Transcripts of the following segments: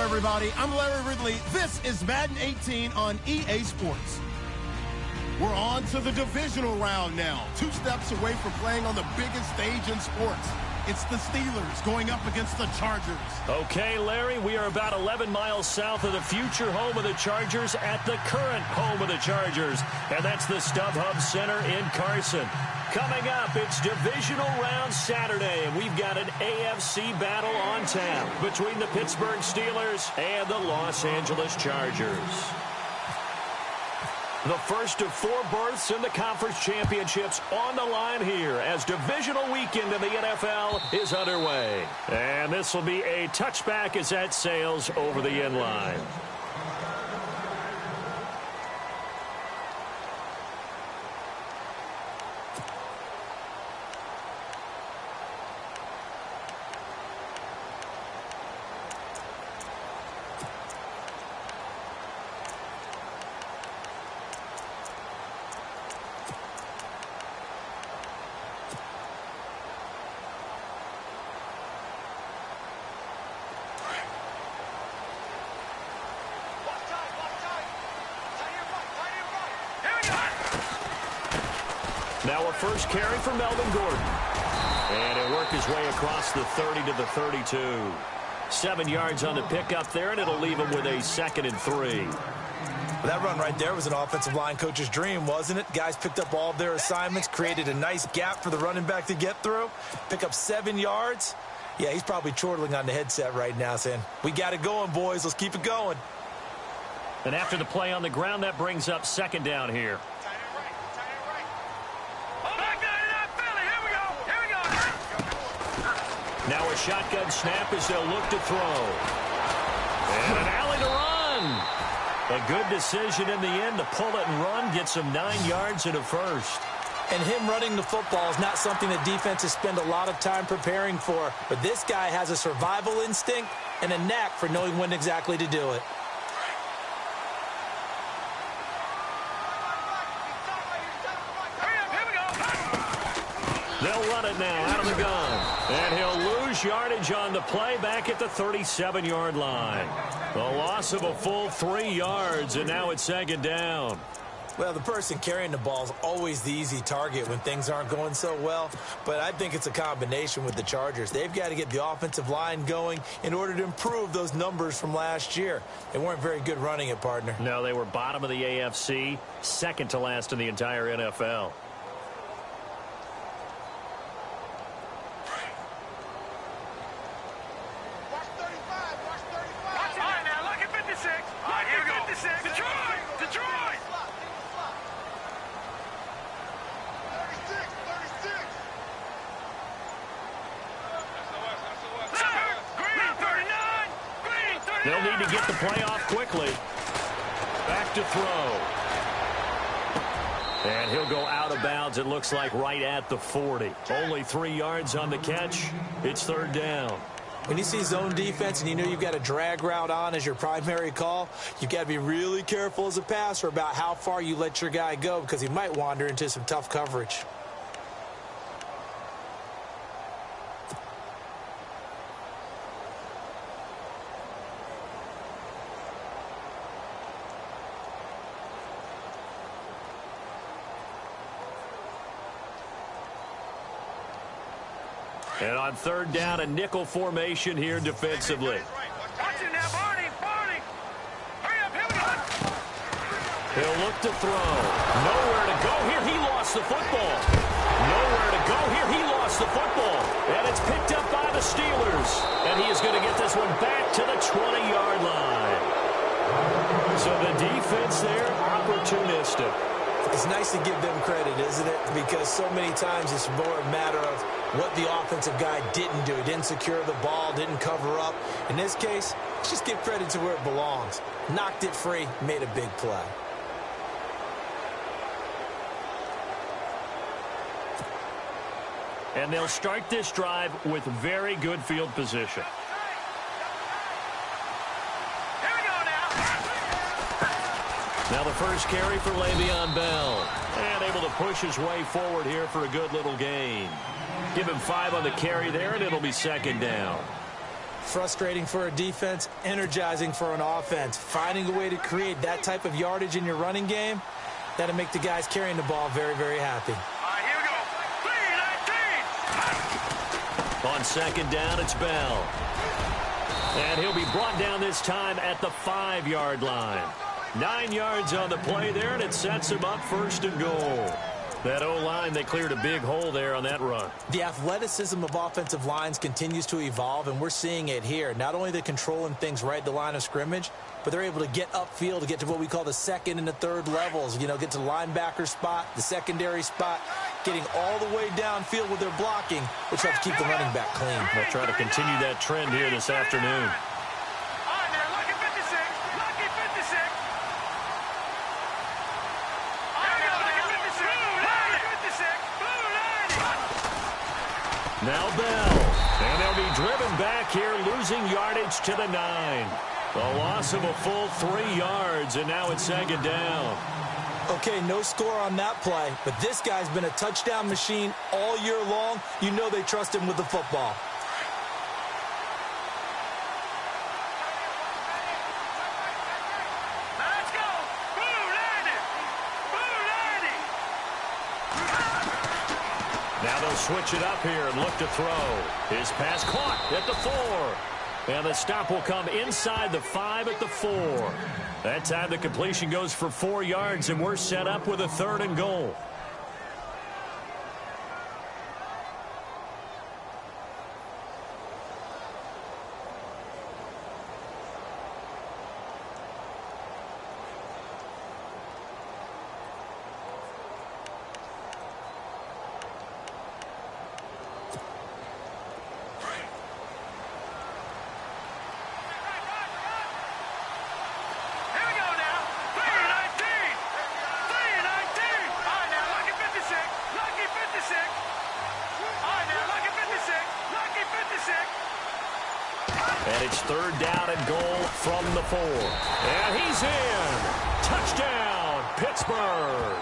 everybody. I'm Larry Ridley. This is Madden 18 on EA Sports. We're on to the divisional round now. 2 steps away from playing on the biggest stage in sports. It's the Steelers going up against the Chargers. Okay, Larry, we are about 11 miles south of the future home of the Chargers at the current home of the Chargers. And that's the StubHub Center in Carson. Coming up, it's divisional round Saturday, and we've got an AFC battle on tap between the Pittsburgh Steelers and the Los Angeles Chargers. The first of 4 berths in the conference championships on the line here as divisional weekend in the NFL is underway. And this will be a touchback as that sails over the end line. Now a first carry for Melvin Gordon. And he'll work his way across the 30 to the 32. 7 yards on the pickup there, and it'll leave him with a 2nd and 3. Well, that run right there was an offensive line coach's dream, wasn't it? Guys picked up all of their assignments, created a nice gap for the running back to get through, pick up 7 yards. Yeah, he's probably chortling on the headset right now saying, we got it going, boys. Let's keep it going. And after the play on the ground, that brings up 2nd down here. Now a shotgun snap as they'll look to throw. And an alley to run. A good decision in the end to pull it and run. Gets him 9 yards and a first. And him running the football is not something that defenses spend a lot of time preparing for. But this guy has a survival instinct and a knack for knowing when exactly to do it. They'll run it now out of the gun. And he'll lose yardage on the play back at the 37-yard line. The loss of a full 3 yards, and now it's 2nd down. Well, the person carrying the ball is always the easy target when things aren't going so well. But I think it's a combination with the Chargers. They've got to get the offensive line going in order to improve those numbers from last year. They weren't very good running it, partner. No, they were bottom of the AFC, 2nd to last in the entire NFL. They'll need to get the play off quickly. Back to throw. And he'll go out of bounds, it looks like, right at the 40. Only 3 yards on the catch. It's 3rd down. When you see zone defense and you know you've got a drag route on as your primary call, you've got to be really careful as a passer about how far you let your guy go because he might wander into some tough coverage. And on 3rd down, a nickel formation here defensively. Watch it now, Barney! Hurry up, here we go! He'll look to throw. Nowhere to go here. He lost the football. Nowhere to go here. He lost the football. And it's picked up by the Steelers. And he is going to get this one back to the 20-yard line. So the defense there, opportunistic. It's nice to give them credit, isn't it? Because so many times it's more a matter of what the offensive guy didn't do. He didn't secure the ball, didn't cover up. In this case, just give credit to where it belongs. Knocked it free, made a big play. And they'll start this drive with very good field position. Now the first carry for Le'Veon Bell. And able to push his way forward here for a good little gain. Give him 5 on the carry there, and it'll be 2nd down. Frustrating for a defense, energizing for an offense. Finding a way to create that type of yardage in your running game, that'll make the guys carrying the ball very, very happy. All right, here we go. 3-19. On second down, it's Bell. And he'll be brought down this time at the 5-yard line. 9 yards on the play there, and it sets him up first and goal. That O-line, they cleared a big hole there on that run. The athleticism of offensive lines continues to evolve, and we're seeing it here. Not only are they controlling things right at the line of scrimmage, but they're able to get upfield to get to what we call the second and the third levels. You know, get to the linebacker spot, the secondary spot, getting all the way downfield with their blocking, which helps keep the running back clean. They'll try to continue that trend here this afternoon. Now Bell, and they'll be driven back here, losing yardage to the 9. A loss of a full 3 yards, and now it's second down. Okay, no score on that play, but this guy's been a touchdown machine all year long. You know they trust him with the football. Let's go. Now they'll switch it up here and look to throw. His pass caught at the 4. And the stop will come inside the 5 at the 4. That time the completion goes for 4 yards, and we're set up with a 3rd and goal. And it's 3rd down and goal from the 4. And he's in. Touchdown, Pittsburgh.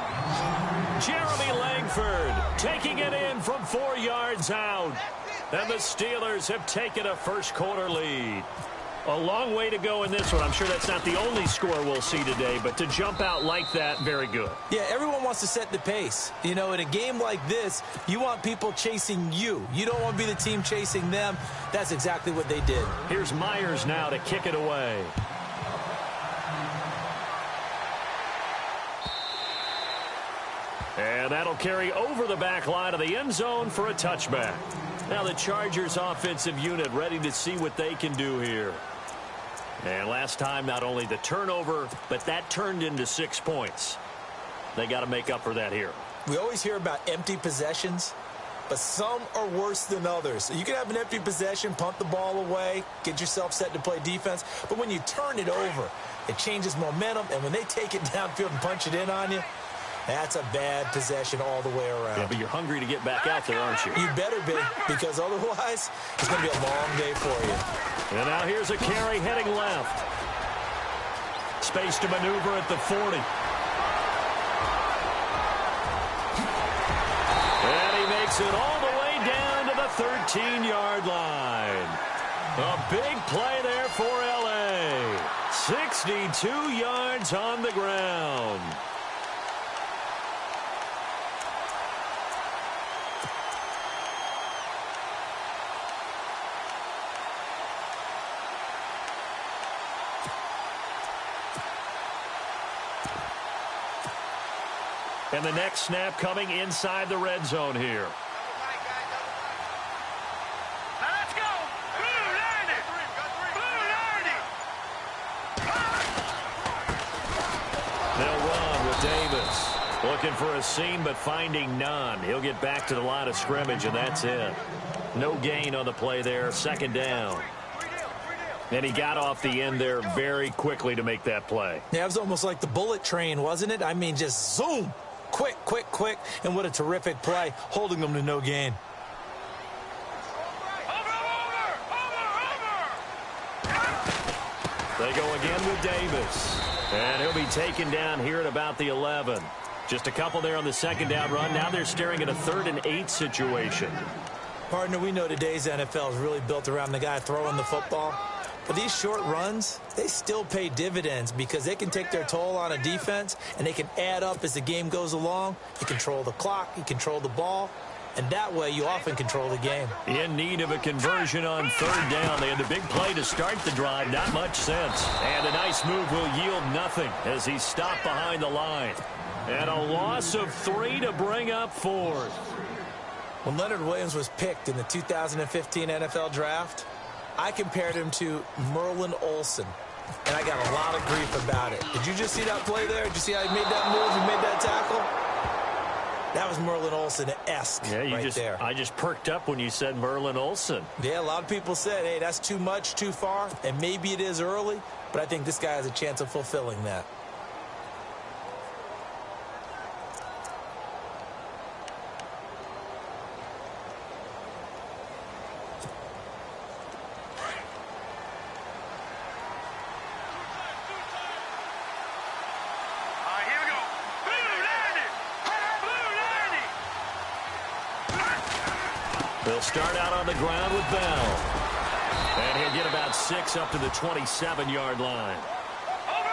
Jeremy Langford taking it in from 4 yards out. And the Steelers have taken a first-quarter lead. A long way to go in this one. I'm sure that's not the only score we'll see today, but to jump out like that, very good. Yeah, everyone wants to set the pace. You know, in a game like this, you want people chasing you. You don't want to be the team chasing them. That's exactly what they did. Here's Myers now to kick it away. And that'll carry over the back line of the end zone for a touchback. Now the Chargers offensive unit ready to see what they can do here. And last time, not only the turnover, but that turned into 6 points. They got to make up for that here. We always hear about empty possessions, but some are worse than others. You can have an empty possession, punt the ball away, get yourself set to play defense, but when you turn it over, it changes momentum, and when they take it downfield and punch it in on you, that's a bad possession all the way around. Yeah, but you're hungry to get back out there, aren't you? You better be, because otherwise, it's going to be a long day for you. And now here's a carry heading left. Space to maneuver at the 40. And he makes it all the way down to the 13-yard line. A big play there for L.A. 62 yards on the ground. And the next snap coming inside the red zone here. Now let's go. Blue 90. They'll run with Davis. Looking for a seam, but finding none. He'll get back to the line of scrimmage, and that's it. No gain on the play there. 2nd down. And he got off the end there very quickly to make that play. Yeah, it was almost like the bullet train, wasn't it? I mean, just zoom. Quick, quick, quick. And what a terrific play, holding them to no gain. They go again with Davis. And he'll be taken down here at about the 11. Just a couple there on the 2nd down run. Now they're staring at a 3rd and 8 situation. Partner, we know today's NFL is really built around the guy throwing the football. But these short runs, they still pay dividends because they can take their toll on a defense, and they can add up as the game goes along. You control the clock, you control the ball, and that way you often control the game. In need of a conversion on third down. They had the big play to start the drive. Not much sense. And a nice move will yield nothing as he's stopped behind the line. And a loss of 3 to bring up 4th. When Leonard Williams was picked in the 2015 NFL Draft, I compared him to Merlin Olsen, and I got a lot of grief about it. Did you just see that play there? Did you see how he made that move? He made that tackle? That was Merlin Olsen-esque there. I just perked up when you said Merlin Olsen. Yeah, a lot of people said, hey, that's too much, too far, and maybe it is early, but I think this guy has a chance of fulfilling that. They'll start out on the ground with Bell. And he'll get about 6 up to the 27-yard line.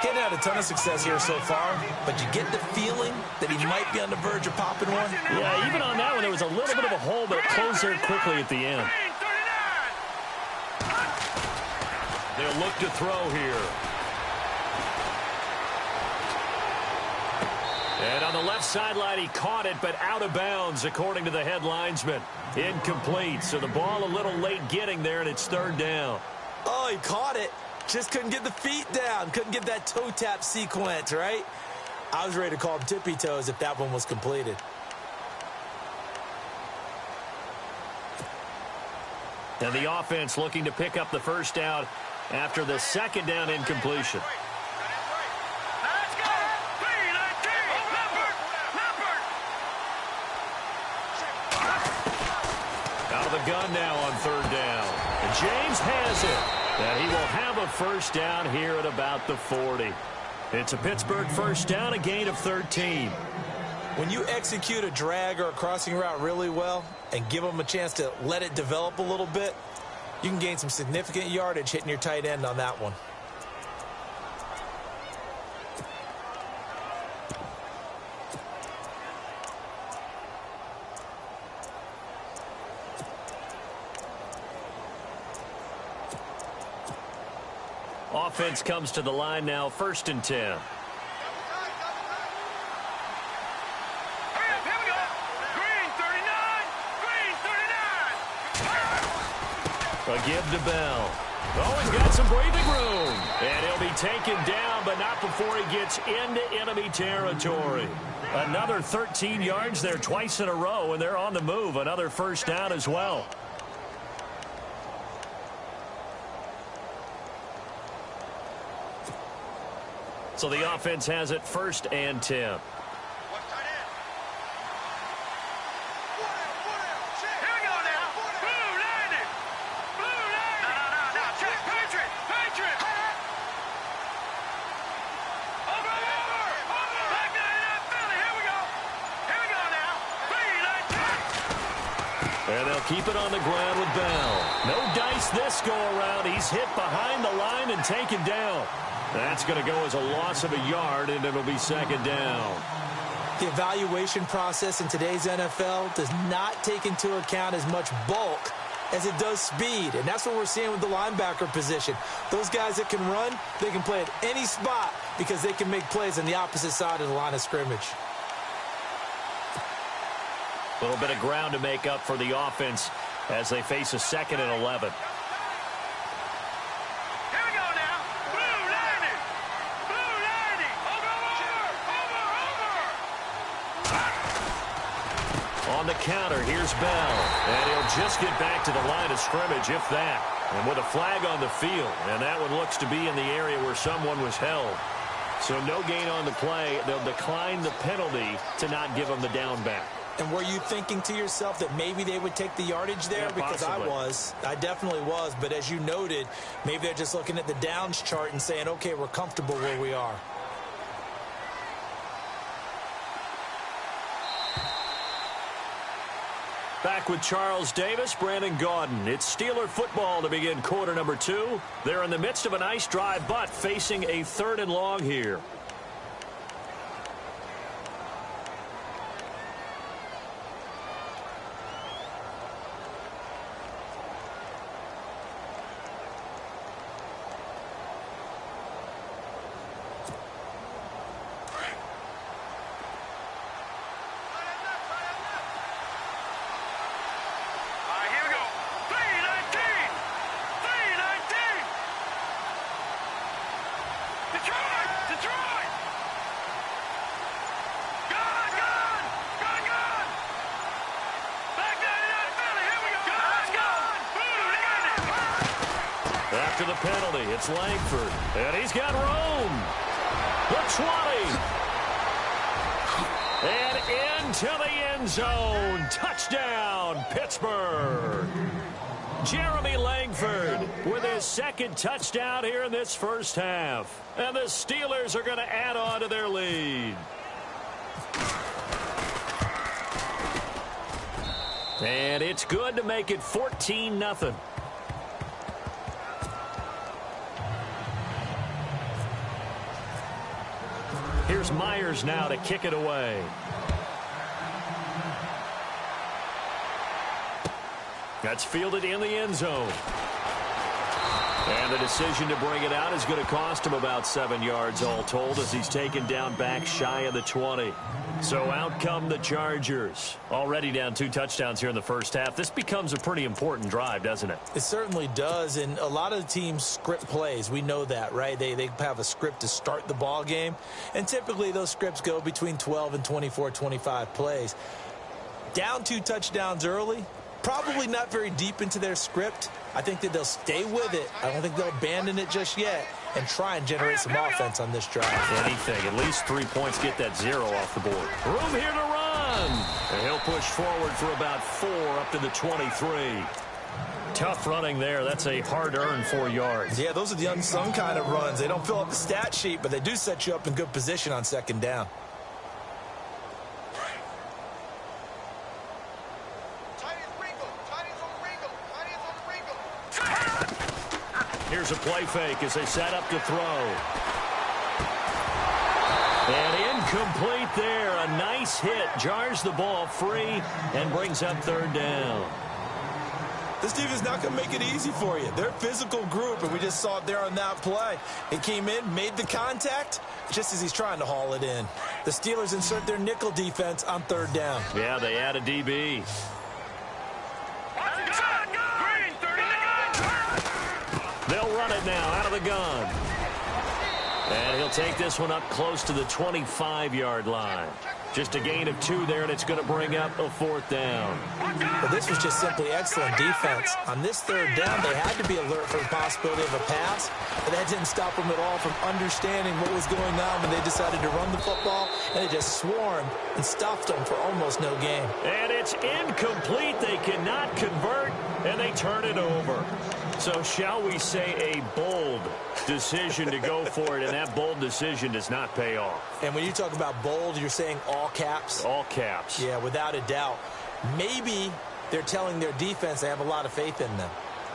Getting had a ton of success here so far, but you get the feeling that he might be on the verge of popping one. Yeah, even on that one, there was a little bit of a hole, but it closed there quickly at the end. They'll look to throw here. And on the left sideline, he caught it, but out of bounds, according to the head linesman. Incomplete, so the ball a little late getting there, and it's third down. Oh, he caught it. Just couldn't get the feet down. Couldn't get that toe tap sequence, right? I was ready to call him tippy toes if that one was completed. And the offense looking to pick up the first down after the second down incompletion. Out of the gun now on third down. And James has it. And he will have a first down here at about the 40. It's a Pittsburgh first down, a gain of 13. When you execute a drag or a crossing route really well and give them a chance to let it develop a little bit, you can gain some significant yardage hitting your tight end on that one. Offense comes to the line now, 1st and 10. A give to Bell. Oh, he's got some breathing room. And he'll be taken down, but not before he gets into enemy territory. Another 13 yards there twice in a row, and they're on the move. Another first down as well. So the offense has it 1st and 10. And they'll keep it on the ground with Bell. No dice this go-around. He's hit behind the line and taken down. That's going to go as a loss of a yard, and it'll be second down. The evaluation process in today's NFL does not take into account as much bulk as it does speed, and that's what we're seeing with the linebacker position. Those guys that can run, they can play at any spot because they can make plays on the opposite side of the line of scrimmage. A little bit of ground to make up for the offense as they face a 2nd and 11. On the counter, here's Bell. And he'll just get back to the line of scrimmage, if that. And with a flag on the field. And that one looks to be in the area where someone was held. So no gain on the play. They'll decline the penalty to not give them the down back. And were you thinking to yourself that maybe they would take the yardage there? Yeah, because I definitely was. But as you noted, maybe they're just looking at the downs chart and saying, okay, we're comfortable where we are. Back with Charles Davis, Brandon Gaudin. It's Steeler football to begin quarter number 2. They're in the midst of a nice drive, but facing a 3rd and long here. After the penalty, it's Langford. And he's got room. The 20. And into the end zone. Touchdown, Pittsburgh. Jeremy Langford with his 2nd touchdown here in this first half. And the Steelers are going to add on to their lead. And it's good to make it 14-0. Here's Myers now to kick it away. That's fielded in the end zone. And the decision to bring it out is going to cost him about 7 yards all told as he's taken down back shy of the 20. So out come the Chargers. Already down 2 touchdowns here in the first half. This becomes a pretty important drive, doesn't it? It certainly does, and a lot of the teams script plays. We know that, right? They have a script to start the ball game, and typically those scripts go between 12 and 24, 25 plays. Down 2 touchdowns early, probably not very deep into their script. I think that they'll stay with it. I don't think they'll abandon it just yet and try and generate some offense on this drive. Anything. At least 3 points, get that 0 off the board. Room here to run. And he'll push forward for about 4 up to the 23. Tough running there. That's a hard-earned 4 yards. Yeah, those are the unsung kind of runs. They don't fill up the stat sheet, but they do set you up in good position on 2nd down. Here's a play fake as they set up to throw. And incomplete there. A nice hit. Jars the ball free and brings up 3rd down. This team is not going to make it easy for you. They're a physical group, and we just saw it there on that play. It came in, made the contact, just as he's trying to haul it in. The Steelers insert their nickel defense on 3rd down. Yeah, they add a DB. They'll run it now out of the gun. And he'll take this one up close to the 25-yard line. Just a gain of 2 there, and it's going to bring up a 4th down. But this was just simply excellent defense. On this 3rd down, they had to be alert for the possibility of a pass, but that didn't stop them at all from understanding what was going on when they decided to run the football, and they just swarmed and stuffed them for almost no gain. And it's incomplete. They cannot convert, and they turn it over. So shall we say a bold decision to go for it, and that bold decision does not pay off. And when you talk about bold, you're saying all caps? All caps. Yeah, without a doubt. Maybe they're telling their defense they have a lot of faith in them.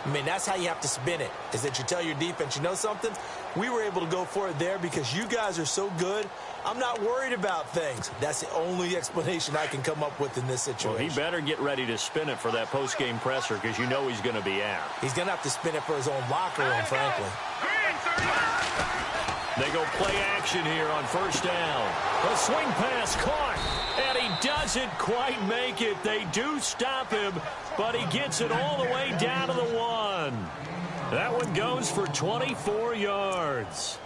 I mean, that's how you have to spin it, is that you tell your defense, you know something? We were able to go for it there because you guys are so good. I'm not worried about things. That's the only explanation I can come up with in this situation. Well, he better get ready to spin it for that post-game presser because you know he's going to be out. He's going to have to spin it for his own locker room, frankly. They go play action here on 1st down. A swing pass caught, and he doesn't quite make it. They do stop him, but he gets it all the way down to the 1. That one goes for 24 yards.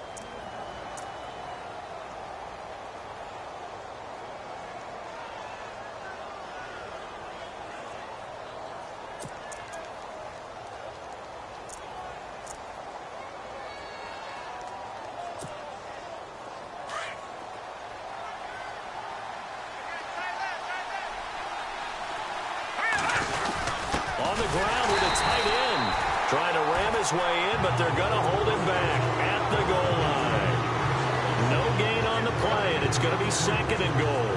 Ground with a tight end. Trying to ram his way in, but they're going to hold him back at the goal line. No gain on the play, and it's going to be 2nd and goal.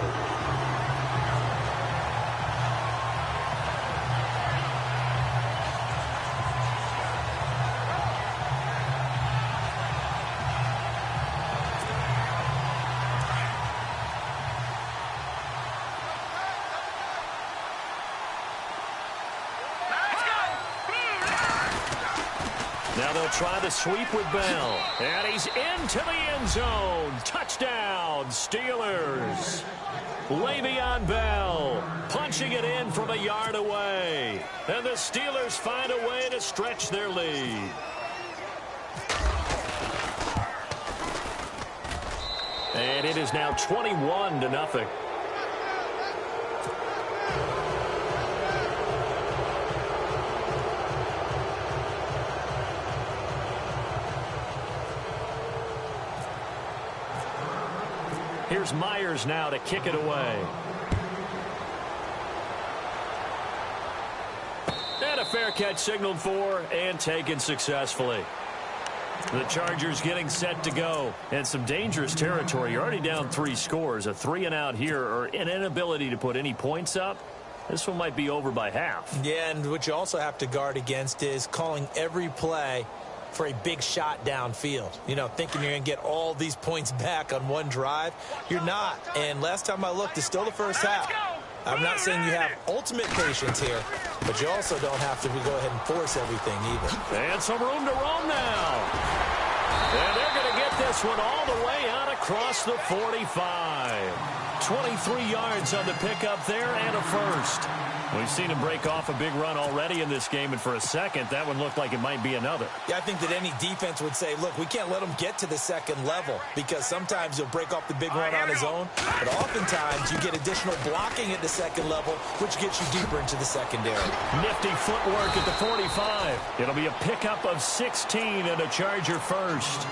Now they'll try the sweep with Bell. And he's into the end zone. Touchdown, Steelers. Le'Veon Bell punching it in from a yard away. And the Steelers find a way to stretch their lead. And it is now 21-0. Here's Myers now to kick it away. And a fair catch signaled for and taken successfully. The Chargers getting set to go. And some dangerous territory. You're already down 3 scores. A 3-and-out here or an inability to put any points up. This one might be over by half. Yeah, and what you also have to guard against is calling every play for a big shot downfield. You know, thinking you're going to get all these points back on one drive. You're not. And last time I looked, it's still the first half. I'm not saying you have ultimate patience here, but you also don't have to go ahead and force everything either. And some room to roam now. And they're going to get this one all the way out across the 45. 23 yards on the pickup there and a first. We've seen him break off a big run already in this game, and for a second, that one looked like it might be another. Yeah, I think that any defense would say, look, we can't let him get to the second level because sometimes he'll break off the big run on his own, but oftentimes you get additional blocking at the second level, which gets you deeper into the secondary. Nifty footwork at the 45. It'll be a pickup of 16 and a Charger first.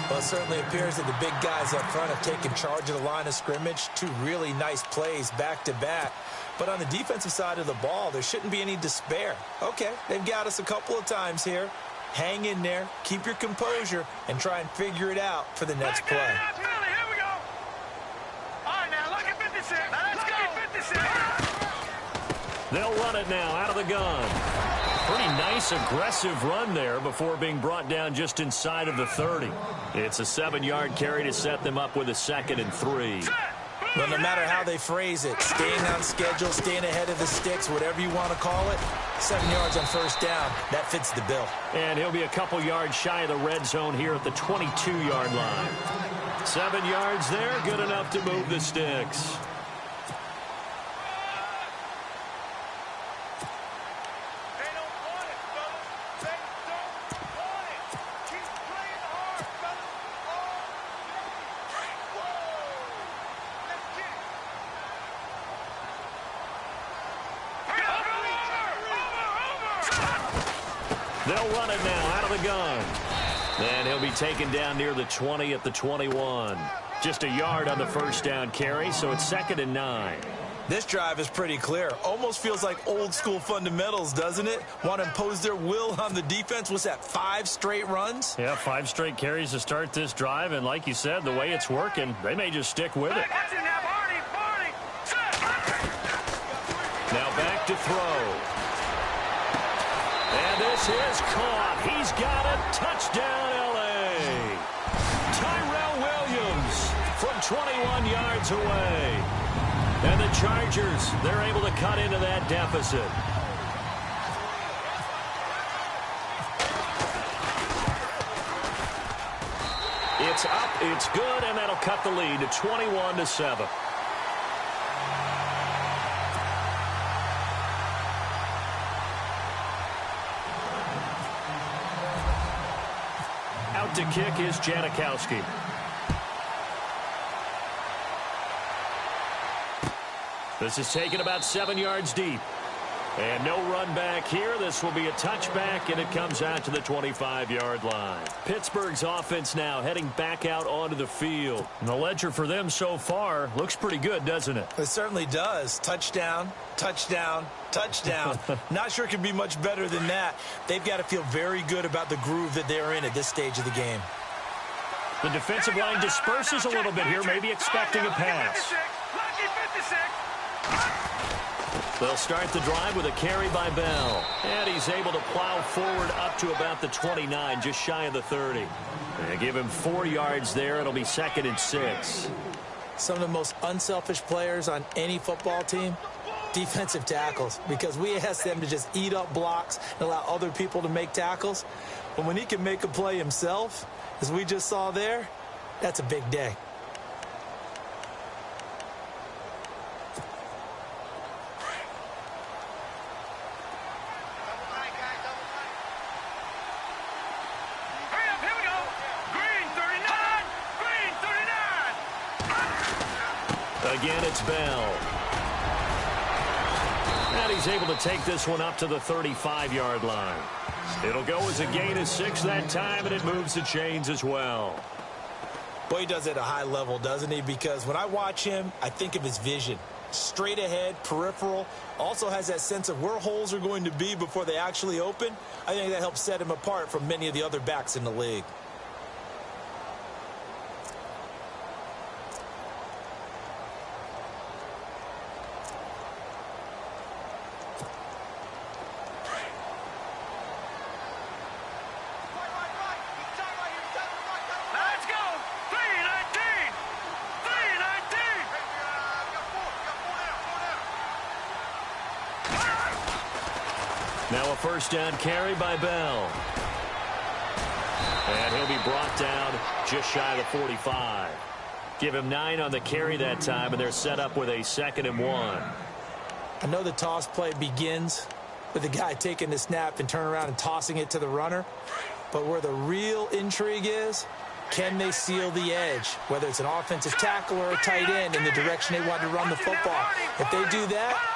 Well, it certainly appears that the big guys up front have taken charge of the line of scrimmage. 2 really nice plays back-to-back. But on the defensive side of the ball, there shouldn't be any despair. Okay, they've got us a couple of times here. Hang in there, keep your composure, and try and figure it out for the next play. Here we go. All right, now look at 56. Now let's go. 56. They'll run it now out of the gun. Pretty nice, aggressive run there before being brought down just inside of the 30. It's a 7-yard carry to set them up with a 2nd and 3. Well, no matter how they phrase it, staying on schedule, staying ahead of the sticks, whatever you want to call it, 7 yards on first down, that fits the bill. And he'll be a couple yards shy of the red zone here at the 22-yard line. 7 yards there, good enough to move the sticks. They'll run it now out of the gun. And he'll be taken down near the 20 at the 21. Just a yard on the first down carry, so it's 2nd and 9. This drive is pretty clear. Almost feels like old school fundamentals, doesn't it? Want to impose their will on the defense. What's that, 5 straight runs? Yeah, 5 straight carries to start this drive. And like you said, the way it's working, they may just stick with it. Now back to throw. And this is caught. He's got it. Touchdown, L.A. Tyrell Williams from 21 yards away. And the Chargers, they're able to cut into that deficit. It's up, it's good, and that'll cut the lead to 21-7. Out to kick is Janikowski. This is taken about 7 yards deep. And no run back here. This will be a touchback, and it comes out to the 25-yard line. Pittsburgh's offense now heading back out onto the field. And the ledger for them so far looks pretty good, doesn't it? It certainly does. Touchdown, touchdown, touchdown. Not sure it can be much better than that. They've got to feel very good about the groove that they're in at this stage of the game. The defensive line disperses a little bit here, maybe expecting a pass. They'll start the drive with a carry by Bell. And he's able to plow forward up to about the 29, just shy of the 30. And give him 4 yards there. It'll be 2nd and 6. Some of the most unselfish players on any football team, defensive tackles, because we ask them to just eat up blocks and allow other people to make tackles. But when he can make a play himself, as we just saw there, that's a big day. Again, it's Bell. And he's able to take this one up to the 35-yard line. It'll go as a gain of 6 that time, and it moves the chains as well. Boy, he does it at a high level, doesn't he? Because when I watch him, I think of his vision. Straight ahead, peripheral. Also has that sense of where holes are going to be before they actually open. I think that helps set him apart from many of the other backs in the league. Now a first down carry by Bell. And he'll be brought down just shy of the 45. Give him 9 on the carry that time, and they're set up with a 2nd and 1. I know the toss play begins with the guy taking the snap and turning around and tossing it to the runner. But where the real intrigue is, can they seal the edge, whether it's an offensive tackle or a tight end, in the direction they want to run the football? If they do that,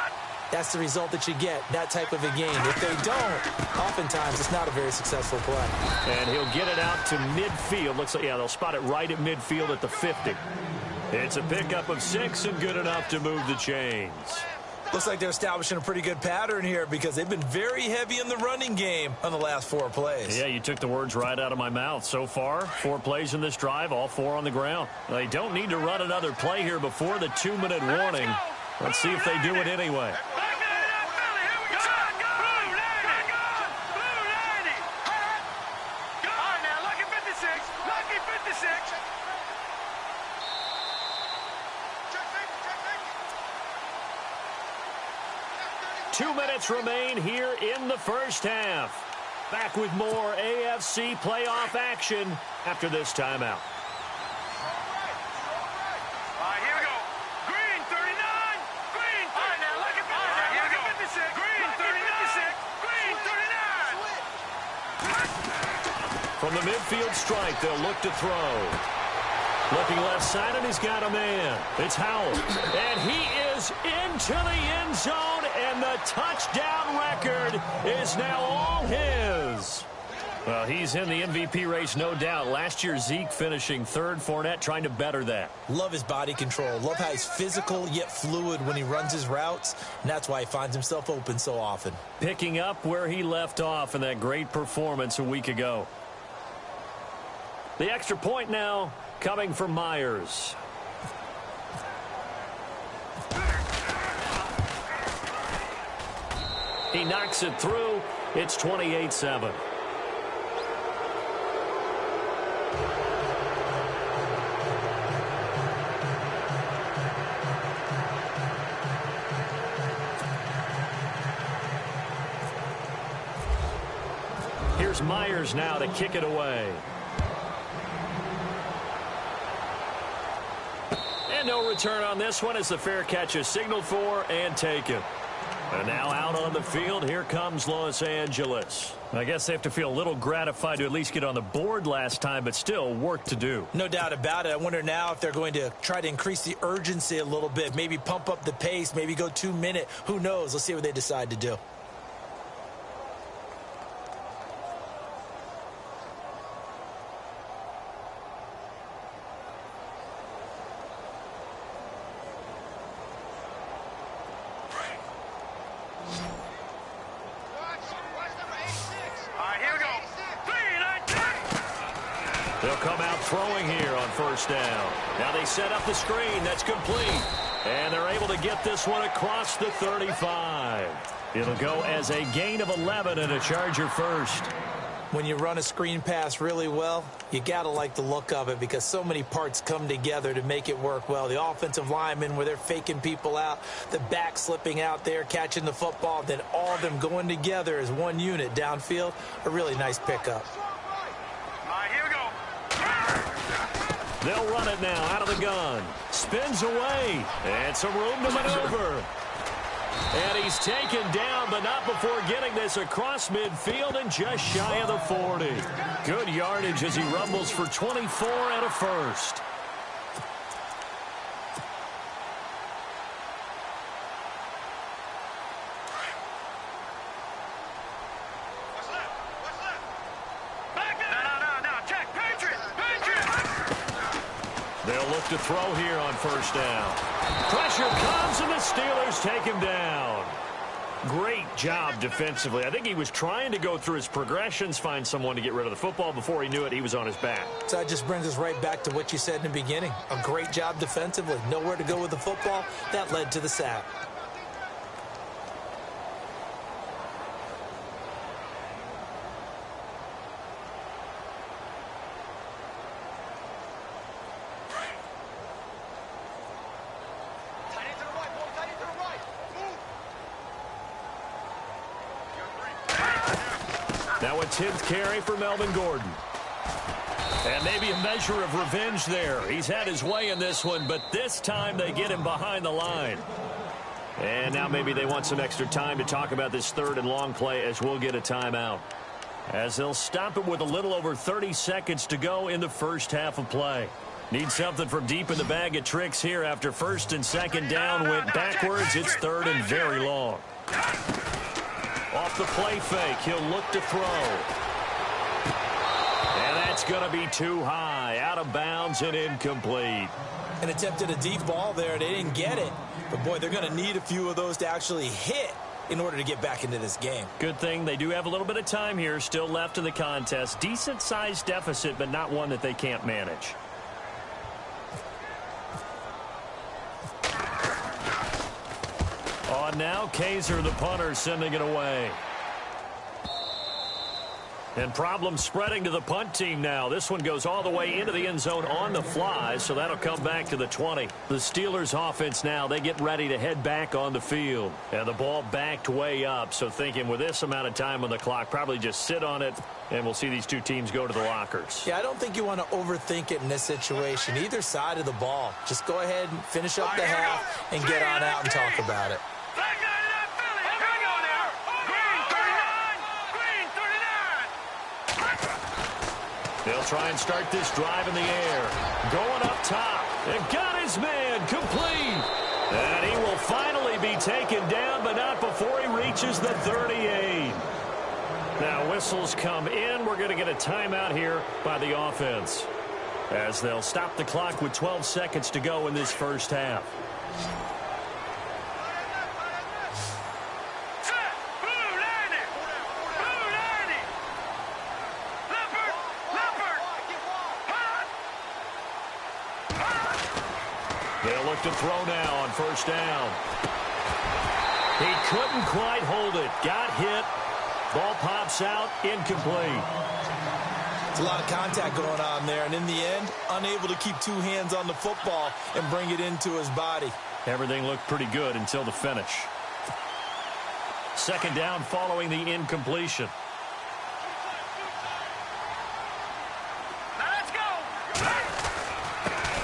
that's the result that you get, that type of a game. If they don't, oftentimes it's not a very successful play. And he'll get it out to midfield. Looks like, yeah, they'll spot it right at midfield at the 50. It's a pickup of 6 and good enough to move the chains. Looks like they're establishing a pretty good pattern here because they've been very heavy in the running game on the last 4 plays. Yeah, you took the words right out of my mouth. So far, 4 plays in this drive, all 4 on the ground. They don't need to run another play here before the 2-minute warning. Let's see if they do it anyway. Two minutes remain here in the first half. Back with more AFC playoff action after this timeout. All right, here we go. Green, 39. Green, 39. All right, now look at 56. Here we go. 56. Green, 36. Green, 39. From the midfield strike, they'll look to throw. Looking left side, and he's got a man. It's Howell. And he is into the end zone, and the touchdown record is now all his. Well, he's in the MVP race, no doubt. Last year, Zeke finishing 3rd, Fournette trying to better that. Love his body control. Love how he's physical yet fluid when he runs his routes, and that's why he finds himself open so often. Picking up where he left off in that great performance a week ago. The extra point now coming from Myers. He knocks it through. It's 28-7. Here's Myers now to kick it away. And no return on this one as the fair catch is signaled for and taken. And now out on the field, here comes Los Angeles. I guess they have to feel a little gratified to at least get on the board last time, but still work to do. No doubt about it. I wonder now if they're going to try to increase the urgency a little bit, maybe pump up the pace, maybe go 2-minute. Who knows? Let's see what they decide to do. They'll come out throwing here on first down. Now they set up the screen. That's complete. And they're able to get this one across the 35. It'll go as a gain of 11 and a Charger first. When you run a screen pass really well, you got to like the look of it because so many parts come together to make it work well. The offensive linemen where they're faking people out, the back slipping out there, catching the football, then all of them going together as one unit downfield, a really nice pickup. They'll run it now out of the gun. Spins away. And some room to maneuver. And he's taken down, but not before getting this across midfield and just shy of the 40. Good yardage as he rumbles for 24 and a first. They'll look to throw here on first down. Pressure comes, and the Steelers take him down. Great job defensively. I think he was trying to go through his progressions, find someone to get rid of the football. Before he knew it, he was on his back. So that just brings us right back to what you said in the beginning. A great job defensively. Nowhere to go with the football. That led to the sack. Now a 10th carry for Melvin Gordon. And maybe a measure of revenge there. He's had his way in this one, but this time they get him behind the line. And now maybe they want some extra time to talk about this third and long play as we'll get a timeout. As they'll stop it with a little over 30 seconds to go in the first half of play. Need something from deep in the bag of tricks here after first and second down went backwards. It's third and very long. Off the play fake, he'll look to throw. And that's going to be too high, out of bounds and incomplete. An attempt at a deep ball there. They didn't get it. But, boy, they're going to need a few of those to actually hit in order to get back into this game. Good thing they do have a little bit of time here still left in the contest. Decent-sized deficit, but not one that they can't manage. On now, Kaiser, the punter, sending it away. And problems spreading to the punt team now. This one goes all the way into the end zone on the fly, so that'll come back to the 20. The Steelers offense now, they get ready to head back on the field. And the ball backed way up, so thinking with this amount of time on the clock, probably just sit on it, and we'll see these two teams go to the lockers. Yeah, I don't think you want to overthink it in this situation. Either side of the ball. Just go ahead and finish up the half and get on out and talk about it. They'll try and start this drive in the air. Going up top. And got his man complete. And he will finally be taken down, but not before he reaches the 38. Now whistles come in. We're going to get a timeout here by the offense, as they'll stop the clock with 12 seconds to go in this first half. They'll look to throw now on first down. He couldn't quite hold it. Got hit. Ball pops out. Incomplete. It's a lot of contact going on there, and in the end, unable to keep two hands on the football and bring it into his body. Everything looked pretty good until the finish. Second down following the incompletion.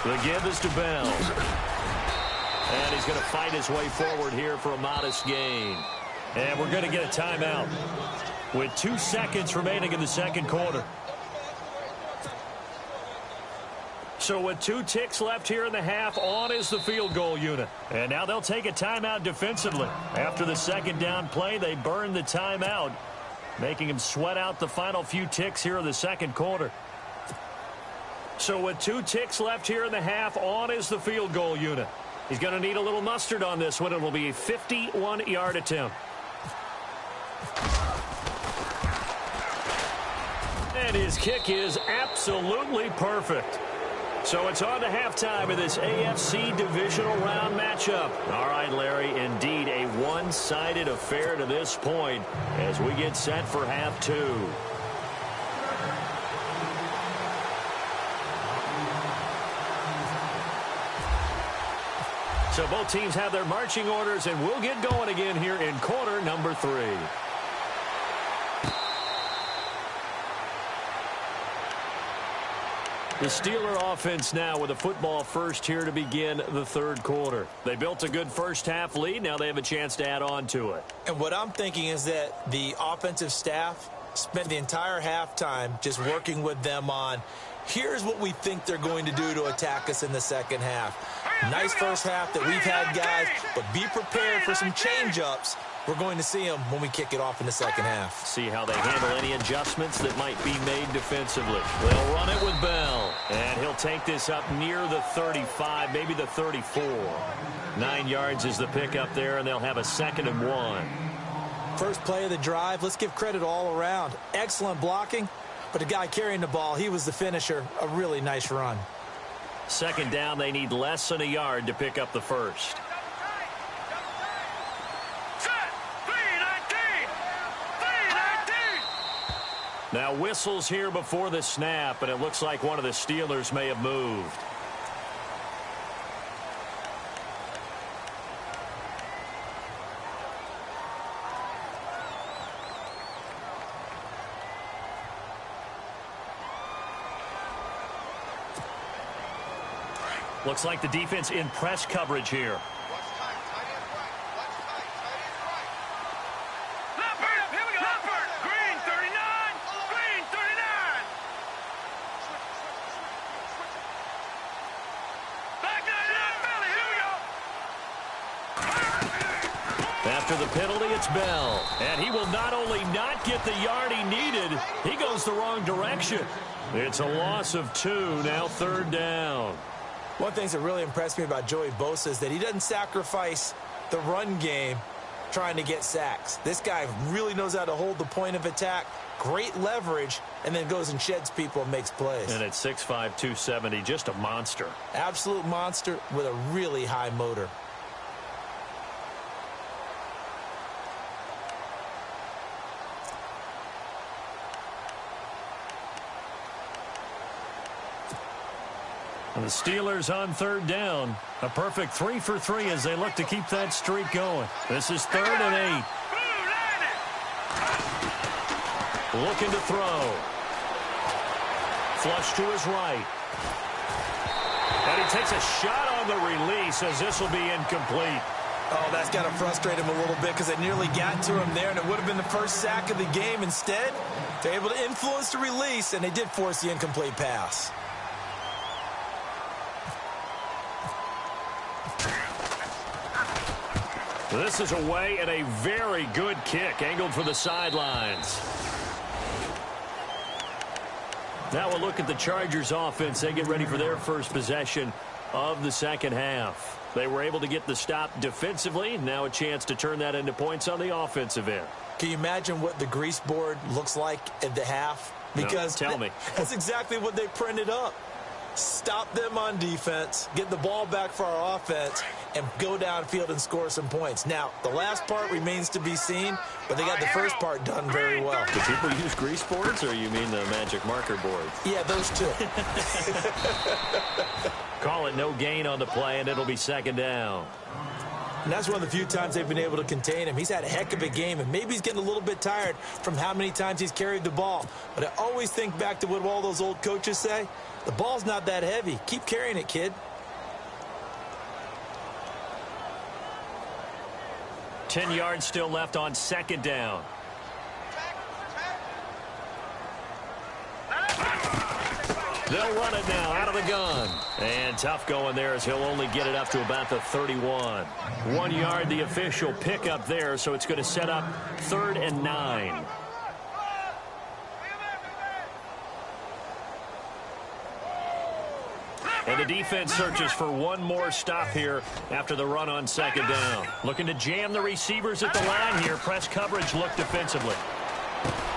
The give is to Bell. And he's going to fight his way forward here for a modest gain. And we're going to get a timeout with 2 seconds remaining in the second quarter. So with 2 ticks left here in the half, on is the field goal unit. And now they'll take a timeout defensively. After the second down play, they burn the timeout, making him sweat out the final few ticks here in the second quarter. So with 2 ticks left here in the half, on is the field goal unit. He's going to need a little mustard on this one. It will be a 51-yard attempt. And his kick is absolutely perfect. So it's on to halftime of this AFC divisional round matchup. All right, Larry, indeed a one-sided affair to this point as we get set for half 2. So both teams have their marching orders, and we'll get going again here in quarter number 3. The Steeler offense now with a football first here to begin the third quarter. They built a good first half lead. Now they have a chance to add on to it. And what I'm thinking is that the offensive staff spent the entire halftime just working with them on, here's what we think they're going to do to attack us in the second half. Nice first half that we've had, guys, but be prepared for some change-ups. We're going to see them when we kick it off in the second half. See how they handle any adjustments that might be made defensively. They'll run it with Bell, and he'll take this up near the 35, maybe the 34. 9 yards is the pickup there, and they'll have a 2nd and 1. First play of the drive, let's give credit all around. Excellent blocking, but the guy carrying the ball, he was the finisher. A really nice run. 2nd down, they need less than a yard to pick up the first. Now whistles here before the snap, and it looks like one of the Steelers may have moved. Looks like the defense in press coverage here. After the penalty, it's Bell. And he will not only not get the yard he needed, he goes the wrong direction. It's a loss of 2, now 3rd down. One thing that really impressed me about Joey Bosa is that he doesn't sacrifice the run game trying to get sacks. This guy really knows how to hold the point of attack, great leverage, and then goes and sheds people and makes plays. And at 6'5", 270, just a monster. Absolute monster with a really high motor. And the Steelers on 3rd down. A perfect 3 for 3 as they look to keep that streak going. This is 3rd and 8. Looking to throw. Flush to his right. And he takes a shot on the release as this will be incomplete. Oh, that's got to frustrate him a little bit because it nearly got to him there, and it would have been the first sack of the game. Instead, they're able to influence the release, and they did force the incomplete pass. This is away and a very good kick, angled for the sidelines. Now we'll look at the Chargers offense. They get ready for their first possession of the second half. They were able to get the stop defensively. Now a chance to turn that into points on the offensive end. Can you imagine what the grease board looks like at the half? Because no, tell me. That's exactly what they printed up. Stop them on defense, get the ball back for our offense, and go downfield and score some points. Now, the last part remains to be seen, but they got the first part done very well. Do people use grease boards, or you mean the magic marker boards? Yeah, those two. Call it no gain on the play, and it'll be 2nd down. And that's one of the few times they've been able to contain him. He's had a heck of a game, and maybe he's getting a little bit tired from how many times he's carried the ball. But I always think back to what all those old coaches say. The ball's not that heavy. Keep carrying it, kid. 10 yards still left on 2nd down. They'll run it now out of the gun. And tough going there as he'll only get it up to about the 31. 1 yard, the official pickup there, so it's going to set up 3rd and 9. And the defense searches for one more stop here after the run on 2nd down. Looking to jam the receivers at the line here. Press coverage look defensively.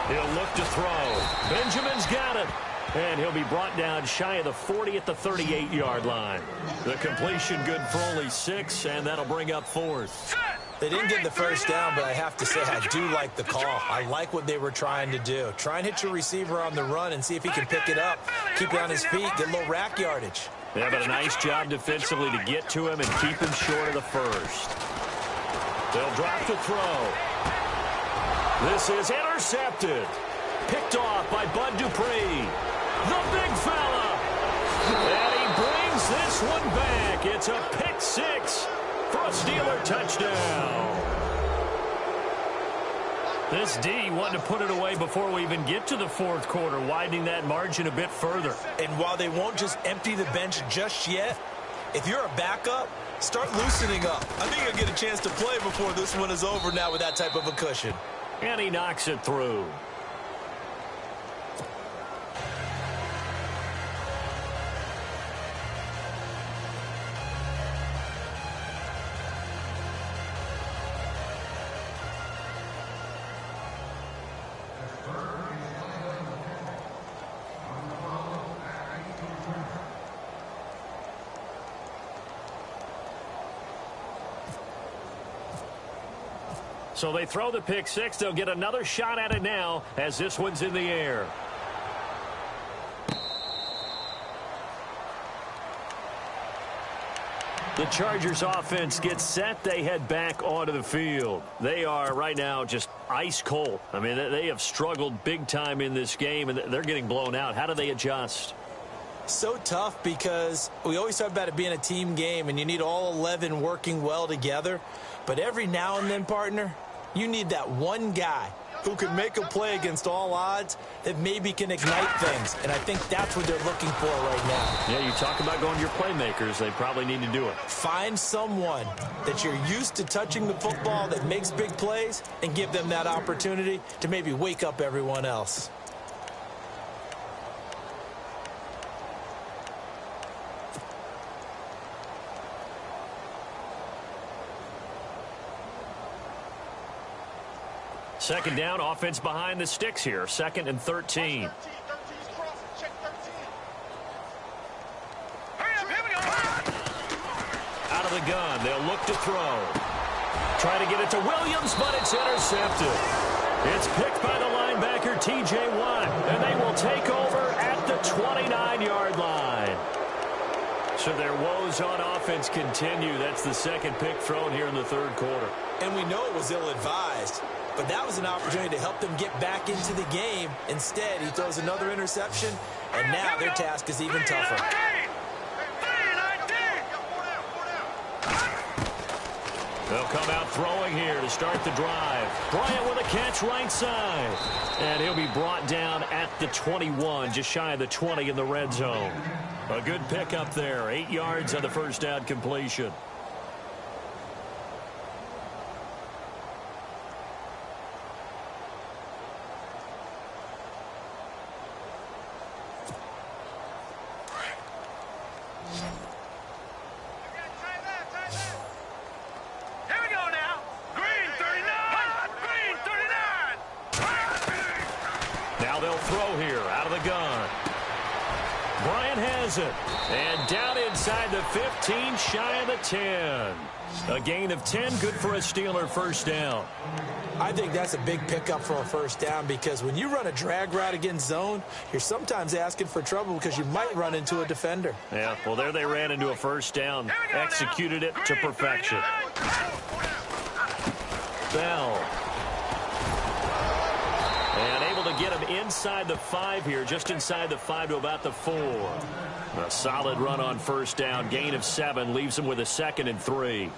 He'll look to throw. Benjamin's got it. And he'll be brought down shy of the 40 at the 38-yard line. The completion good for only 6, and that'll bring up 4th. They didn't get the first down, but I have to say I do like the call. I like what they were trying to do. Try and hit your receiver on the run and see if he can pick it up. Keep it on his feet, get a little rack yardage. Yeah, but a nice job defensively to get to him and keep him short of the first. They'll drop to throw. This is intercepted. Picked off by Bud Dupree. The big fella. gets this one back. It's a pick six for a Steeler touchdown. This D wanted to put it away before we even get to the fourth quarter, widening that margin a bit further. And while they won't just empty the bench just yet, if you're a backup, start loosening up. I think you'll get a chance to play before this one is over now with that type of a cushion. And he knocks it through. So they throw the pick six. They'll get another shot at it now as this one's in the air. The Chargers offense gets set. They head back onto the field. They are right now just ice cold. I mean, they have struggled big time in this game, and they're getting blown out. How do they adjust? So tough because we always talk about it being a team game, and you need all 11 working well together. But every now and then, partner, you need that one guy who can make a play against all odds that maybe can ignite things. And I think that's what they're looking for right now. Yeah, you talk about going to your playmakers. They probably need to do it. Find someone that you're used to touching the football that makes big plays and give them that opportunity to maybe wake up everyone else. Second down, offense behind the sticks here. 2nd and 13. Out of the gun, they'll look to throw. Try to get it to Williams, but it's intercepted. It's picked by the linebacker, T.J. Watt, and they will take over at the 29-yard line. So their woes on offense continue. That's the second pick thrown here in the third quarter. And we know it was ill-advised. But that was an opportunity to help them get back into the game. Instead, he throws another interception, and now their task is even tougher. They'll come out throwing here to start the drive. Bryant with a catch right side. And he'll be brought down at the 21, just shy of the 20 in the red zone. A good pickup there, 8 yards on the first down completion. And down inside the 15, shy of the 10. A gain of 10, good for a Steeler first down. I think that's a big pickup for a first down because when you run a drag route against zone, you're sometimes asking for trouble because you might run into a defender. Yeah, well, there they ran into a first down. Executed it to perfection. Bell. And able to get him inside the 5 here, just inside the 5 to about the 4. A solid run on first down. Gain of 7 leaves him with a 2nd and 3.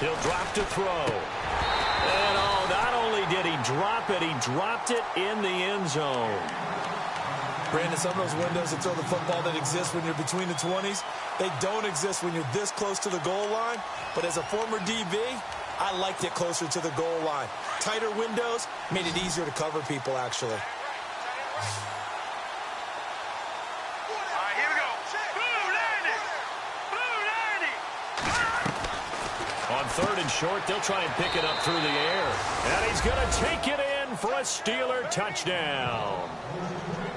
He'll drop to throw. And not only did he drop it, he dropped it in the end zone. Brandon, some of those windows to throw the football that exist when you're between the 20s, they don't exist when you're this close to the goal line. But as a former DB, I liked it closer to the goal line. Tighter windows made it easier to cover people, actually. On 3rd and short, they'll try and pick it up through the air. And he's going to take it in for a Steeler touchdown.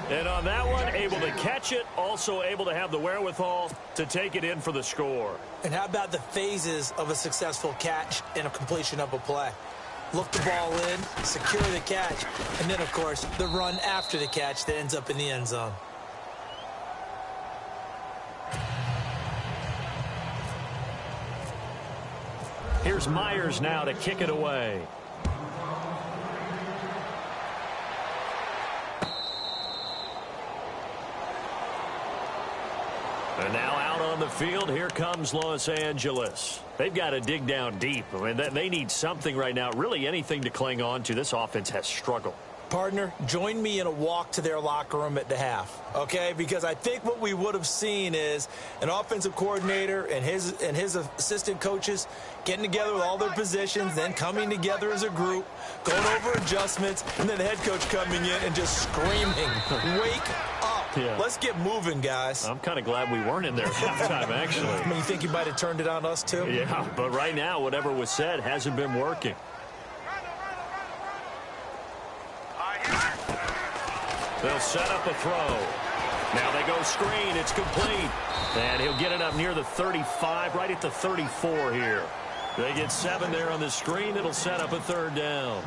And on that one, able to catch it, also able to have the wherewithal to take it in for the score. And how about the phases of a successful catch and a completion of a play? look the ball in, secure the catch, and then, of course, the run after the catch that ends up in the end zone. Here's Myers now to kick it away. And now out on the field, here comes Los Angeles. They've got to dig down deep. I mean, they need something right now, really anything to cling on to. This offense has struggled. Partner, join me in a walk to their locker room at the half, okay? Because I think what we would have seen is an offensive coordinator and his assistant coaches getting together with all their positions, then coming together as a group, going over adjustments, and then the head coach coming in and just screaming, wake up. Yeah. Let's get moving, guys. I'm kind of glad we weren't in there at halftime, actually. I mean, you think you might have turned it on us, too? Yeah, but right now, whatever was said hasn't been working. They'll set up a throw. Now they go screen. It's complete. And he'll get it up near the 35, right at the 34 here. They get 7 there on the screen. It'll set up a third down.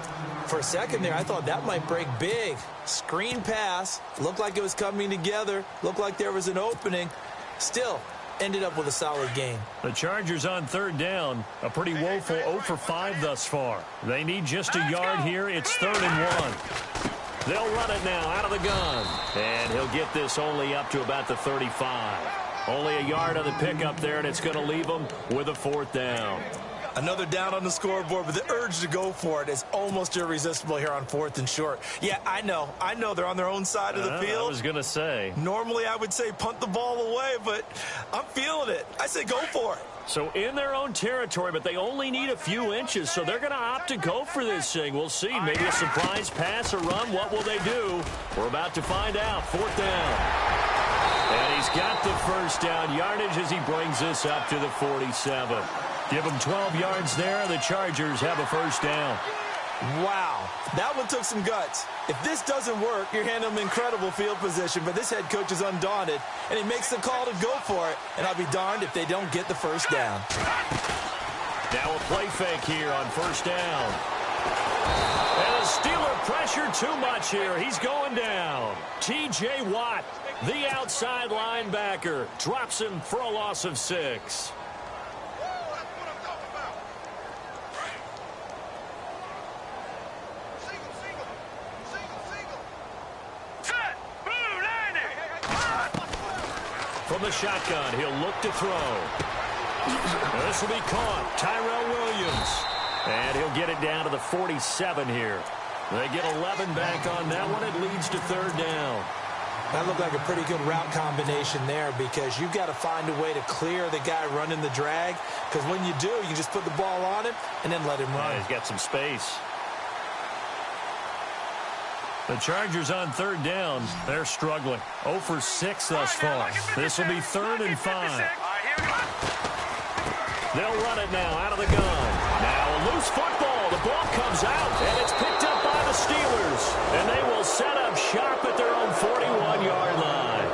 For a second there, I thought that might break big. Screen pass. Looked like it was coming together. Looked like there was an opening. Still ended up with a solid gain. The Chargers on third down. A pretty woeful 0 for 5 thus far. They need just a yard here. It's 3rd and 1. They'll run it now out of the gun. And he'll get this only up to about the 35. Only a yard on the pickup there, and it's going to leave them with a 4th down. Another down on the scoreboard, but the urge to go for it is almost irresistible here on 4th and short. Yeah, I know they're on their own side of the field. I was going to say. Normally I would say punt the ball away, but I'm feeling it. I say go for it. So in their own territory, but they only need a few inches, so they're going to opt to go for this thing. We'll see. Maybe a surprise pass or run. What will they do? We're about to find out. 4th down. And he's got the first down yardage as he brings this up to the 47. Give him 12 yards there. The Chargers have a first down. Wow, that one took some guts. If this doesn't work, you're handing them incredible field position, but this head coach is undaunted, and he makes the call to go for it, and I'll be darned if they don't get the first down. Now a play fake here on first down. And the Steeler pressure too much here. He's going down. T.J. Watt, the outside linebacker, drops him for a loss of 6. From the shotgun, he'll look to throw. This will be caught. Tyrell Williams. And he'll get it down to the 47 here. They get 11 back on that one. It leads to 3rd down. That looked like a pretty good route combination there because you've got to find a way to clear the guy running the drag. Because when you do, you just put the ball on him and then let him run. Yeah, he's got some space. The Chargers on 3rd down. They're struggling. 0 for 6 thus far. This will be 3rd and 5. They'll run it now out of the gun. Now a loose football. The ball comes out, and it's picked up by the Steelers. And they will set up shop at their own 41-yard line.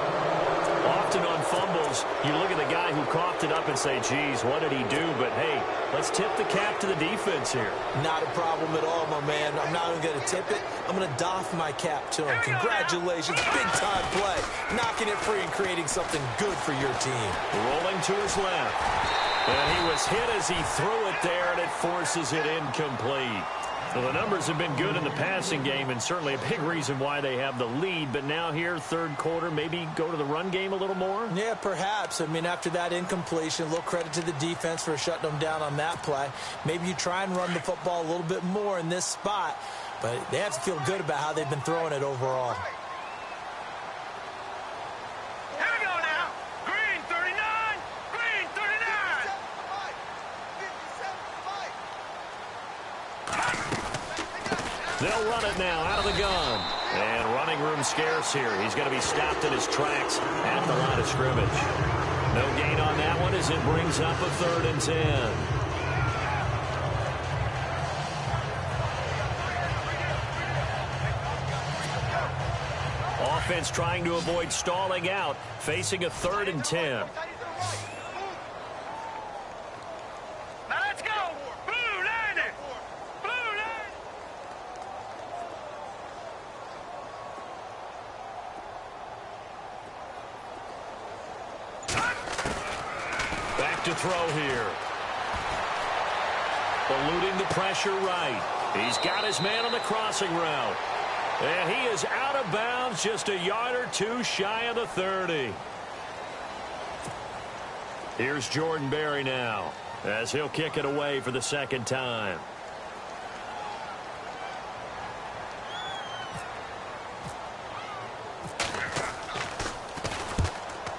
Often on fumbles, you look at the guy who coughed it up and say, geez, what did he do? But, hey, let's tip the cap to the defense here. Not a problem at all, my man. I'm not even going to tip it. I'm going to doff my cap to him. Congratulations. Big-time play. Knocking it free and creating something good for your team. Rolling to his left. And he was hit as he threw it there, and it forces it incomplete. So the numbers have been good in the passing game, and certainly a big reason why they have the lead. But now here, 3rd quarter, maybe go to the run game a little more? Yeah, perhaps. I mean, after that incompletion, a little credit to the defense for shutting them down on that play. Maybe you try and run the football a little bit more in this spot, but they have to feel good about how they've been throwing it overall. Here we go now. Green 39. Green 39. They'll run it now out of the gun. And running room scarce here. He's going to be stopped in his tracks at the line of scrimmage. No gain on that one as it brings up a 3rd and 10. Offense trying to avoid stalling out, facing a 3rd and 10. Now let's go. Blue landing. Blue landing. to throw here. Eluding the pressure right. He's got his man on the crossing route. And he is out of bounds, just a yard or two shy of the 30. Here's Jordan Berry now, as he'll kick it away for the second time.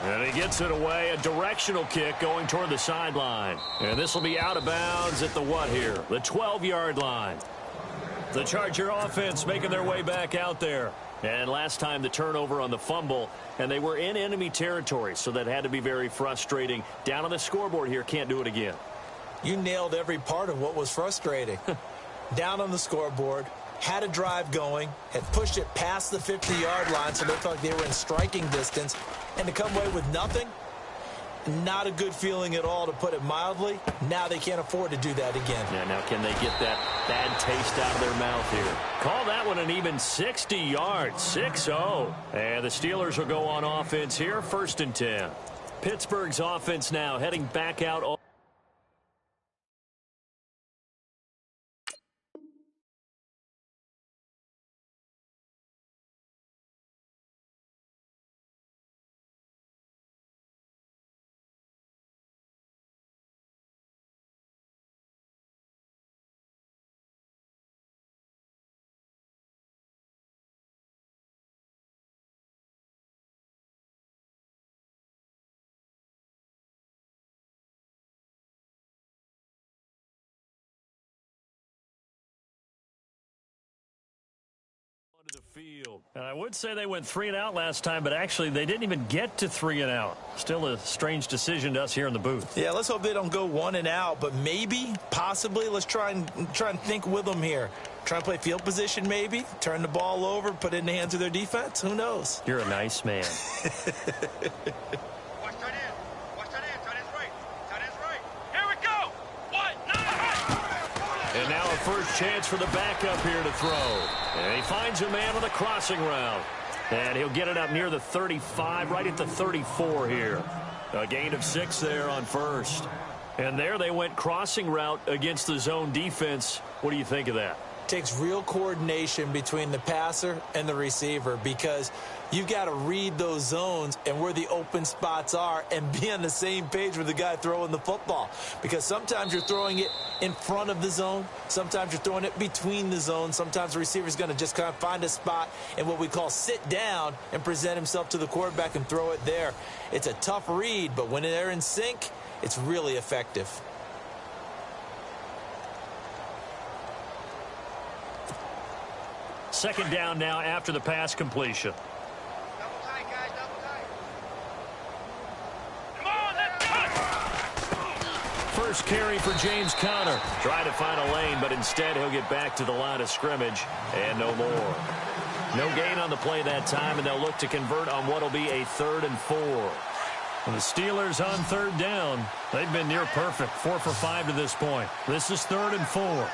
And he gets it away, a directional kick going toward the sideline. And this will be out of bounds at the what here? The 12-yard line. The Charger offense making their way back out there. And last time the turnover on the fumble, and they were in enemy territory, so that had to be very frustrating. Down on the scoreboard here, can't do it again. You nailed every part of what was frustrating. Down on the scoreboard, had a drive going, had pushed it past the 50-yard line, so they thought they were in striking distance, and to come away with nothing, not a good feeling at all, to put it mildly. Now they can't afford to do that again. Yeah, now can they get that bad taste out of their mouth here? Call that one an even 60 yards, 6-0. And the Steelers will go on offense here, 1st and 10. Pittsburgh's offense now heading back out. To the field. And I would say they went 3 and out last time, but actually they didn't even get to 3 and out. Still a strange decision to us here in the booth. Yeah, let's hope they don't go 1 and out, but maybe, possibly, let's try and think with them here. Try and play field position maybe, turn the ball over, put it in the hands of their defense. Who knows? You're a nice man. Watch tight end. Watch tight end. Tight end's right. Tight end's right. Here we go. 1, 9. And now a first chance for the backup here to throw. And he finds a man on the crossing route. And he'll get it up near the 35, right at the 34 here. A gain of 6 there on first. And there they went crossing route against the zone defense. What do you think of that? Takes real coordination between the passer and the receiver, because you've got to read those zones and where the open spots are and be on the same page with the guy throwing the football. Because sometimes you're throwing it in front of the zone. Sometimes you're throwing it between the zones. Sometimes the receiver's going to just kind of find a spot and what we call sit down and present himself to the quarterback and throw it there. It's a tough read, but when they're in sync, it's really effective. Second down now after the pass completion. Double tight, guys. Double tight. Come on, let's go. First carry for James Conner. Trying to find a lane, but instead he'll get back to the line of scrimmage and no more. No gain on the play that time, and they'll look to convert on what will be a 3rd and 4. And the Steelers on 3rd down. They've been near perfect, 4 for 5 to this point. This is 3rd and 4.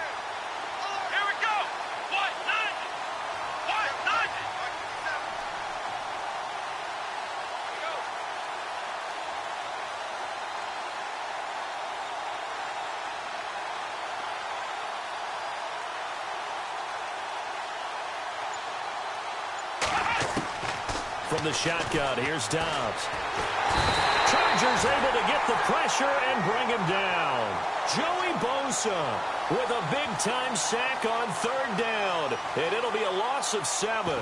From the shotgun, here's Dobbs. Chargers able to get the pressure and bring him down. Joey Bosa with a big-time sack on 3rd down, and it'll be a loss of 7.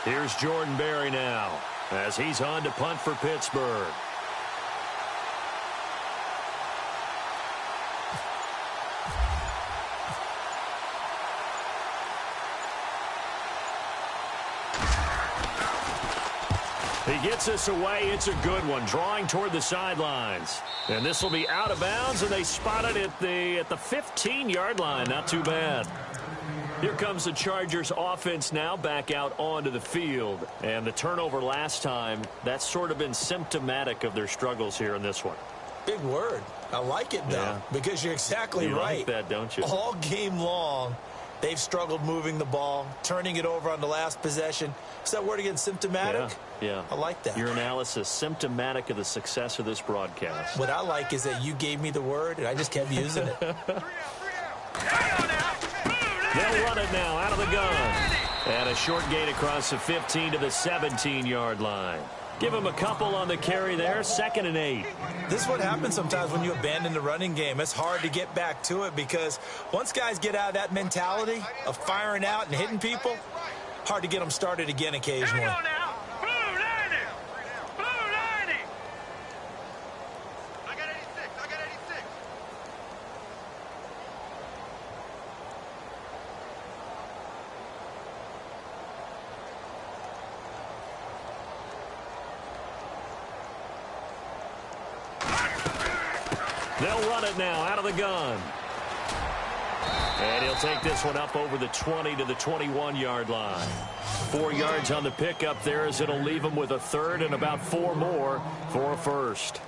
Here's Jordan Berry now, as he's on to punt for Pittsburgh. He gets us away. It's a good one, drawing toward the sidelines. And this will be out of bounds, and they spot it at the 15-yard line. Not too bad. Here comes the Chargers offense now back out onto the field. And the turnover last time, that's sort of been symptomatic of their struggles here in this one. Big word. I like it, though, because you're exactly right. You like that, don't you? All game long, they've struggled moving the ball, turning it over on the last possession. Is that word again, symptomatic? Yeah. I like that. Your analysis, symptomatic of the success of this broadcast. What I like is that you gave me the word, and I just kept using it. They'll run it now out of the gun. And a short gain across the 15 to the 17-yard line. Give him a couple on the carry there, 2nd and 8. This is what happens sometimes when you abandon the running game. It's hard to get back to it because once guys get out of that mentality of firing out and hitting people, hard to get them started again occasionally. Here we go now. Blue 90. Blue 90. I got 86. I got 86. They'll run it now out of the gun. And he'll take this one up over the 20 to the 21-yard line. 4 yards on the pickup there as it'll leave him with a third and about 4 more for a first.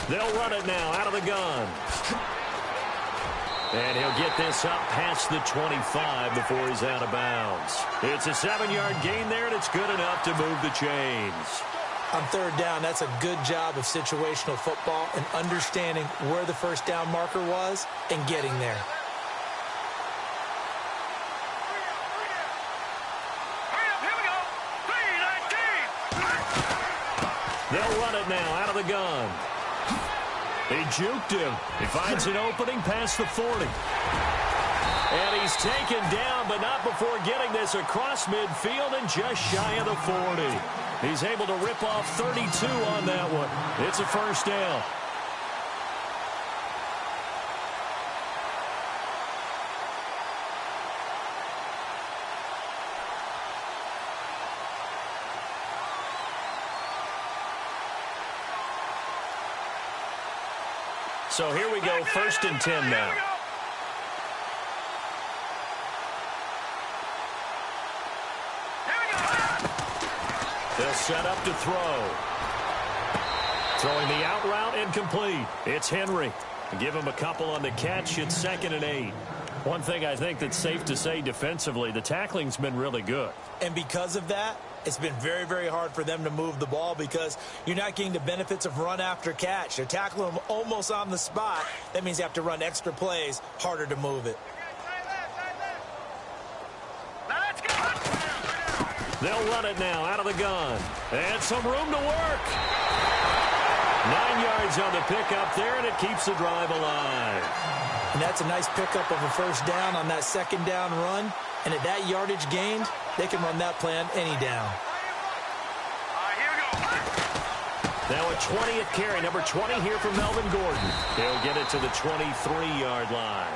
They'll run it now out of the gun. And he'll get this up past the 25 before he's out of bounds. It's a 7-yard gain there, and it's good enough to move the chains. On third down, that's a good job of situational football and understanding where the first down marker was and getting there. They'll run it now out of the gun. He juked him. He finds an opening past the 40. And he's taken down, but not before getting this across midfield and just shy of the 40. He's able to rip off 32 on that one. It's a first down. So here we go, 1st and 10 now. They'll set up to throw. Throwing the out route incomplete. It's Henry. Give him a couple on the catch. It's 2nd and 8. One thing I think that's safe to say defensively, the tackling's been really good. And because of that, it's been very, very hard for them to move the ball because you're not getting the benefits of run after catch. They're tackling them almost on the spot. That means you have to run extra plays, harder to move it. They'll run it now out of the gun. And some room to work. 9 yards on the pickup there, and it keeps the drive alive. And that's a nice pickup of a first down on that 2nd down run. And at that yardage gained, they can run that play on any down. Now a 20th carry, number 20 here for Melvin Gordon. He'll get it to the 23-yard line.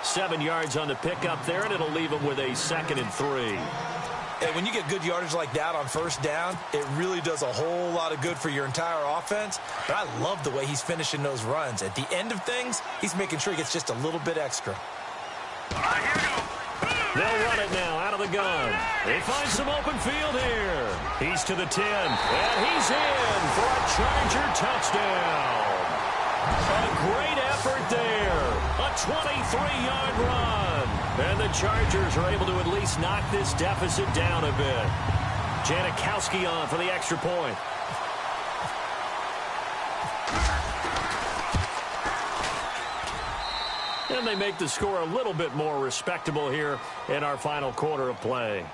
7 yards on the pickup there, and it'll leave him with a 2nd and 3. And when you get good yardage like that on first down, it really does a whole lot of good for your entire offense. But I love the way he's finishing those runs. At the end of things, he's making sure he gets just a little bit extra. They'll run it now out of the gun. They find some open field here. He's to the 10, and he's in for a Charger touchdown. A great effort there. A 23-yard run. And the Chargers are able to at least knock this deficit down a bit. Janikowski on for the extra point. And they make the score a little bit more respectable here in our final quarter of play.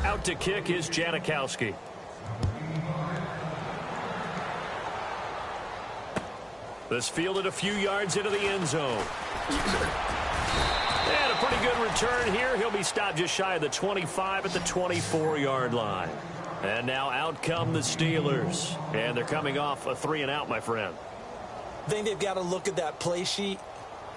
Out to kick is Janikowski. This fielded a few yards into the end zone. And a pretty good return here. He'll be stopped just shy of the 25 at the 24-yard line. And now out come the Steelers. And they're coming off a 3-and-out, my friend. I think they've got to look at that play sheet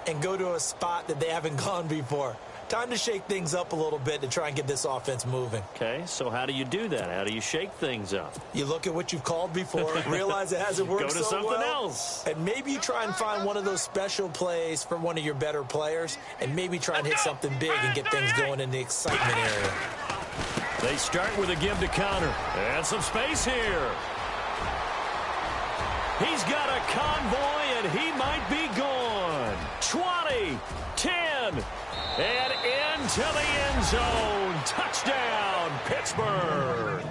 and go to a spot that they haven't gone before. Time to shake things up a little bit to try and get this offense moving. Okay, so how do you do that? How do you shake things up? You look at what you've called before, realize it hasn't worked so well. Go to something else. And maybe you try and find one of those special plays for one of your better players, and maybe try and hit something big and get things going in the excitement area. They start with a give to Connor. And some space here. He's got a convoy, and he might be gone. 20, 10, and into the end zone. Touchdown, Pittsburgh.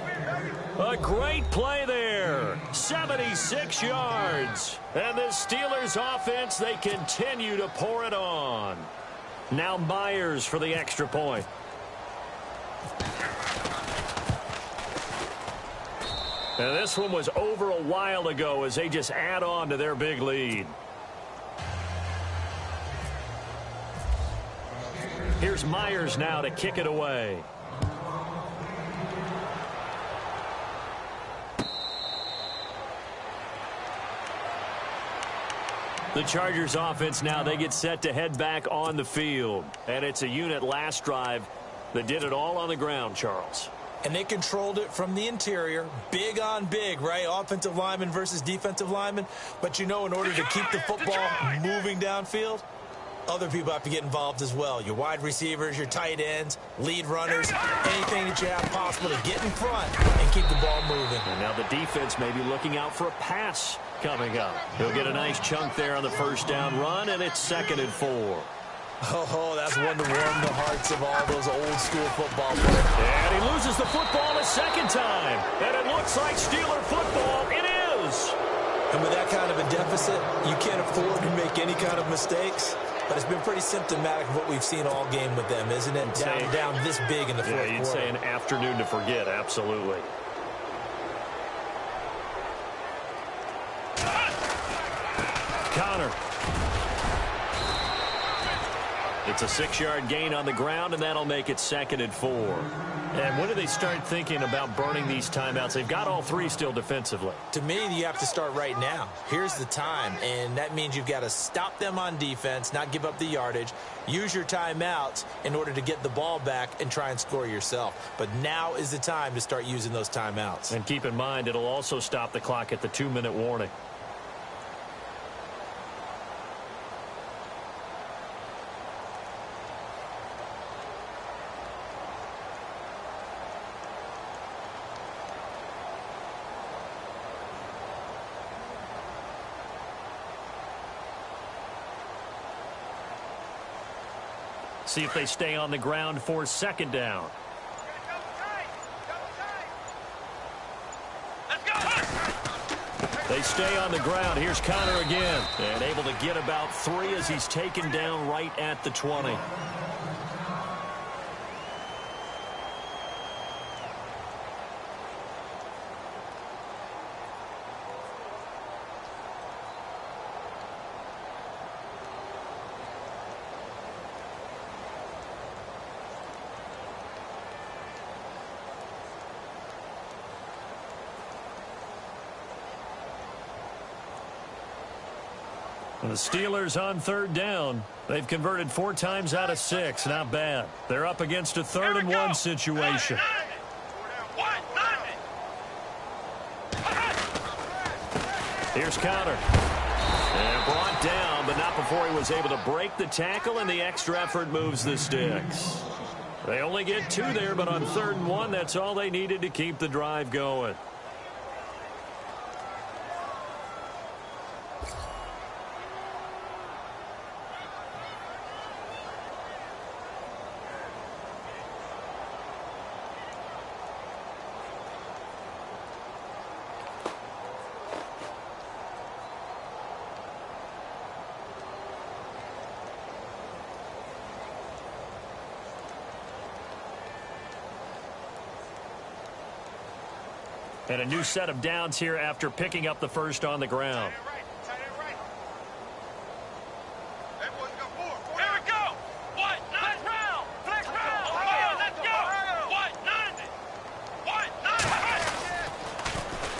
A great play there. 76 yards. And the Steelers offense, they continue to pour it on. Now Myers for the extra point. And this one was over a while ago as they just add on to their big lead. Here's Myers now to kick it away. The Chargers offense now, they get set to head back on the field. And it's a unit last drive that did it all on the ground, Charles. And they controlled it from the interior. Big on big, right? Offensive lineman versus defensive lineman. But you know, in order to keep the football moving downfield, other people have to get involved as well. Your wide receivers, your tight ends, lead runners, anything that you have possible to get in front and keep the ball moving. And now the defense may be looking out for a pass coming up. He'll get a nice chunk there on the first down run, and it's 2nd and 4. Oh, that's one to warm the hearts of all those old school football players. And he loses the football a second time. And it looks like Steeler football. It is. And with that kind of a deficit, you can't afford to make any kind of mistakes. But it's been pretty symptomatic of what we've seen all game with them, isn't it? Down this big in the fourth quarter. Yeah, you'd say an afternoon to forget, absolutely. Connor. It's a 6-yard gain on the ground, and that'll make it 2nd and 4. And when do they start thinking about burning these timeouts? They've got all 3 still defensively. To me, you have to start right now. Here's the time, and that means you've got to stop them on defense, not give up the yardage, use your timeouts in order to get the ball back and try and score yourself. But now is the time to start using those timeouts. And keep in mind, it'll also stop the clock at the 2-minute warning. See if they stay on the ground for 2nd down. They stay on the ground. Here's Connor again. And able to get about 3 as he's taken down right at the 20. And the Steelers on 3rd down. They've converted 4 times out of 6. Not bad. They're up against a 3rd and 1 situation. Here's Connor. And brought down, but not before he was able to break the tackle, and the extra effort moves the sticks. They only get 2 there, but on 3rd and 1, that's all they needed to keep the drive going. And a new set of downs here after picking up the first on the ground.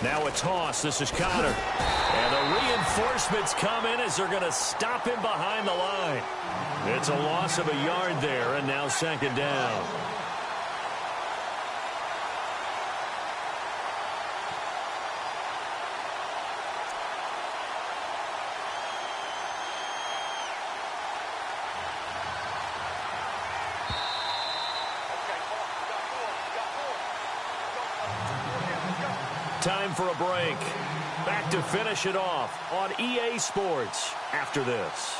Now a toss. This is Connor. And the reinforcements come in as they're going to stop him behind the line. It's a loss of a yard there, and now second down. Time for a break. Back to finish it off on EA Sports after this.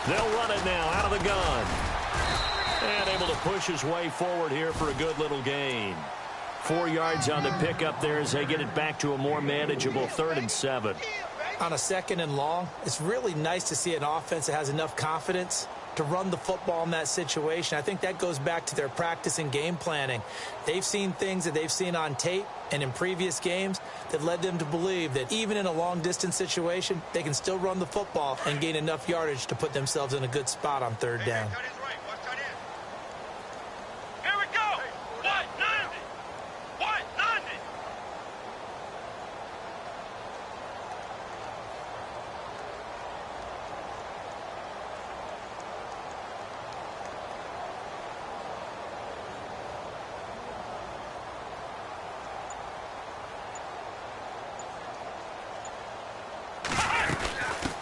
They'll run it now out of the gun. And able to push his way forward here for a good little gain. 4 yards on the pickup there as they get it back to a more manageable 3rd and 7. On a 2nd and long, it's really nice to see an offense that has enough confidence to run the football in that situation. I think that goes back to their practice and game planning. They've seen things that they've seen on tape and in previous games that led them to believe that even in a long-distance situation, they can still run the football and gain enough yardage to put themselves in a good spot on 3rd down. Here we go! 190! 190!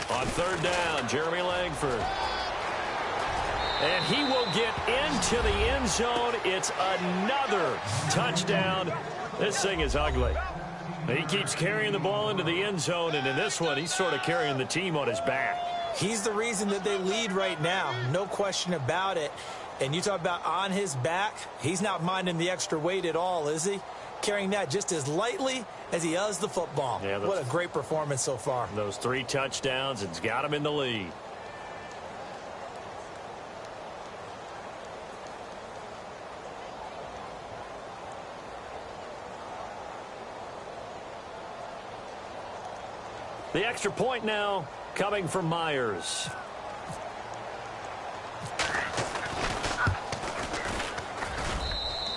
On 3rd down, Jeremy Langford. And he will get into the end zone. It's another touchdown. This thing is ugly. He keeps carrying the ball into the end zone, and in this one, he's sort of carrying the team on his back. He's the reason that they lead right now. No question about it. And you talk about on his back, he's not minding the extra weight at all, is he? Carrying that just as lightly as he does the football. Yeah, what a great performance so far. Those 3 touchdowns, it's got him in the lead. The extra point now coming from Myers.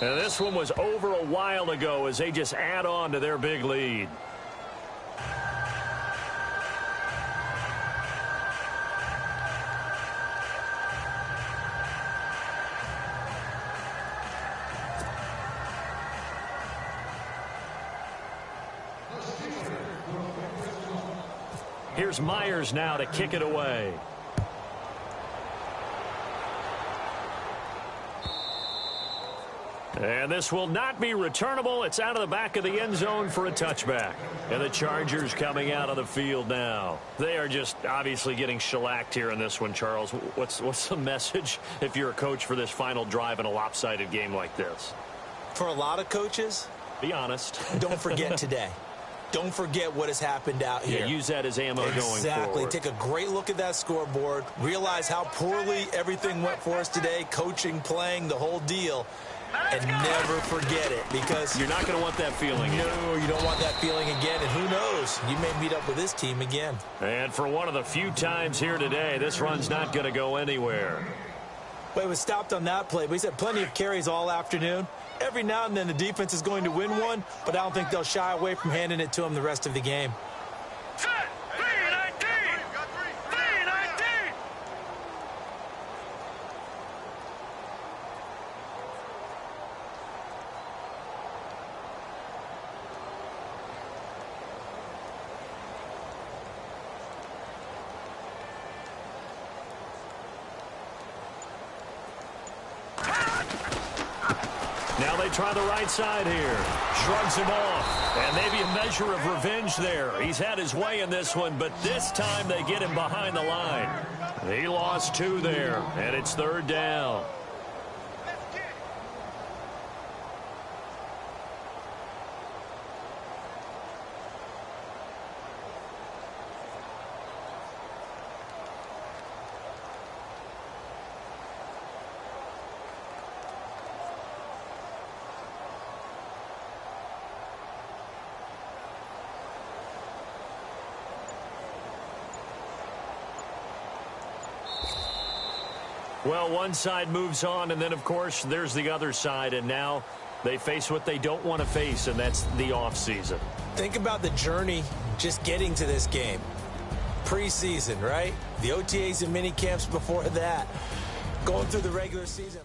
And this one was over a while ago as they just add on to their big lead. Here's Myers now to kick it away. And this will not be returnable. It's out of the back of the end zone for a touchback. And the Chargers coming out of the field now. They are just obviously getting shellacked here in this one, Charles. What's the message if you're a coach for this final drive in a lopsided game like this? For a lot of coaches, be honest. Don't forget today. Don't forget what has happened out here. Yeah, use that as ammo going forward. Exactly. Take a great look at that scoreboard. Realize how poorly everything went for us today. Coaching, playing, the whole deal. And never forget it, because you're not going to want that feeling. No, you don't want that feeling again. And who knows? You may meet up with this team again. And for one of the few times here today, this run's not going to go anywhere. Well, it was stopped on that play. We've had plenty of carries all afternoon. Every now and then the defense is going to win one, but I don't think they'll shy away from handing it to them the rest of the game. Now they try the right side here. Shrugs him off. And maybe a measure of revenge there. He's had his way in this one, but this time they get him behind the line. He lost 2 there, and it's 3rd down. Well, one side moves on, and then, of course, there's the other side, and now they face what they don't want to face, and that's the offseason. Think about the journey just getting to this game. Preseason, right? The OTAs and mini camps before that. Going through the regular season.